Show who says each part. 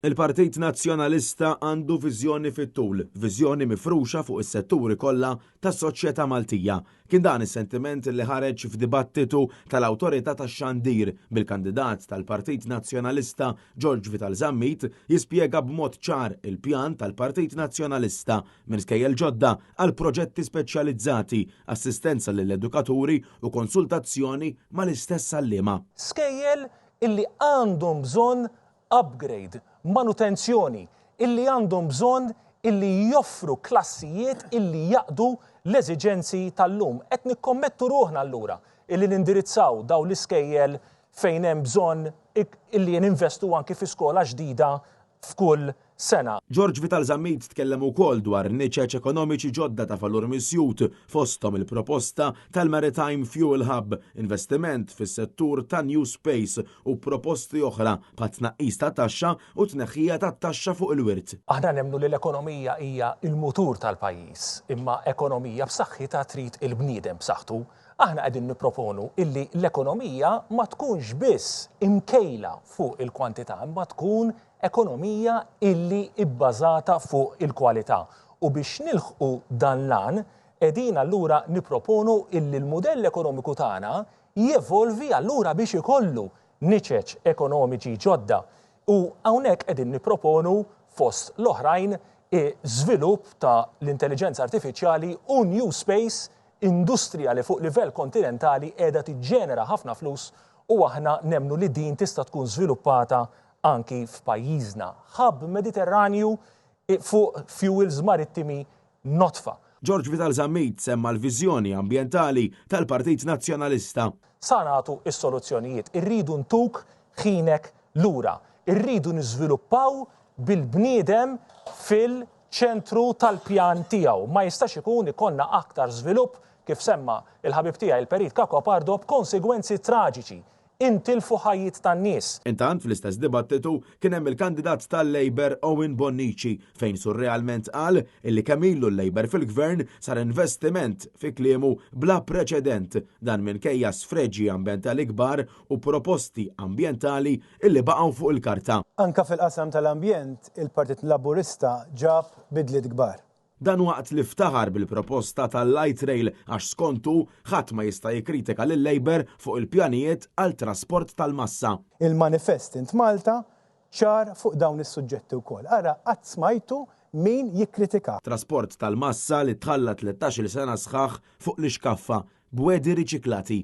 Speaker 1: Il-Partit Nazzjonalista għandu viżjoni fit-tul, viżjoni mifruxa fuq is-setturi kollha tas-soċjetà Maltija. Kien dan is-sentiment li ħareġ f'dibattitu tal-Awtorità tax-Xandir bil-kandidat tal-Partit Nazzjonalista George Vital Zammit jispjega b'mod ċar il-pjan tal-Partit Nazzjonalista minn skejjel ġodda għal proġetti speċjalizzati, assistenza lill-edukaturi u konsultazzjoni mal-istess għalliema.
Speaker 2: Skejjel illi għandhom bżonn upgrade, manutenzjoni, illi għandhom bżonn illi joffru klassijiet illi jaqdu l-eżiġenzi tal-lum. Qed nikkommettu ruħna allura illi nindirizzaw daw l-iskejjel fejn hemm bżonn illi ninvestu anki fi skola ġdida f'kull sena.
Speaker 1: George Vital Zammit tkellem ukoll dwar niċeċ ekonomiċi ġodda ta' valur misjut fosthom il-proposta tal-Maritime Fuel Hub, investiment fis-settur ta' New Space u proposti oħra bħal tnaqqis ta' taxxa u tneħħija ta' taxxa fuq il-wirt.
Speaker 2: Aħna nemmnu li l-ekonomija hija il-mutur tal-pajjiż, imma ekonomija b'saħħitha trid il-bniedem b'saħħtu. Aħna qegħdin nipproponu illi l-ekonomija ma tkunx biss imkejla fuq il-kwantità, imma tkun ekonomija illi ibbażata fuq il-kwalità. U biex nilħqu dan lan, qegħdin allura nipproponu illi l-mudell ekonomiku tagħna jevolvi allura biex ikollu niċeċ ekonomiċi ġodda. U hawnhekk qegħdin nipproponu fost l-oħrajn żvilupp ta' l-intelligenza artifiċjali u New Space, industrija li fuq livell kontinentali qiegħda tiġġenera ħafna flus u aħna nemmnu li din tista' tkun żviluppata anki f'pajjiżna. Hub Mediterranju fuq fuels marittimi notfa.
Speaker 1: George Vital Zammit semma l-viżjoni ambjentali tal-Partit Nazzjonalista.
Speaker 2: Sa nagħtu is-soluzzjonijiet, irridu ntuk ħinek lura, irridu niżviluppaw bil-bniedem fil-ċentru tal-pjan tiegħu. Ma jistax ikun ikollna aktar żvilupp kif semma il-ħabib tiegħi il-Perit Kako Pardo b'konsegwenzi traġiċi. Intilfu ħajjiet tan-nies.
Speaker 1: Intant fl-istess dibattitu kien hemm il-kandidat tal-Labor Owen Bonnici fejn surrealment qal illi kemm ilu l-Labor fil-gvern sar investiment fi kliemu bla preċedent dan minkejja sfreġġi ambjentali kbar u proposti ambjentali illi baqgħu fuq il-karta.
Speaker 3: Anka fil-qasam tal-ambjent il-Partit Laburista ġab bidliet kbar.
Speaker 1: Dan waqt li ftaħar bil-proposta tal-Light Rail għax skontu ħadd ma jista' jikkritika lil-Labor fuq il-pjanijiet għal trasport tal-massa.
Speaker 3: Il-manifest int Malta ċar fuq dawn is-suġġetti wkoll. Ara qatt smajtu min jikkritika.
Speaker 1: Trasport tal-massa li tħalla 13-il sena sħaħ fuq l-iskaffa b'wedi riċiklati.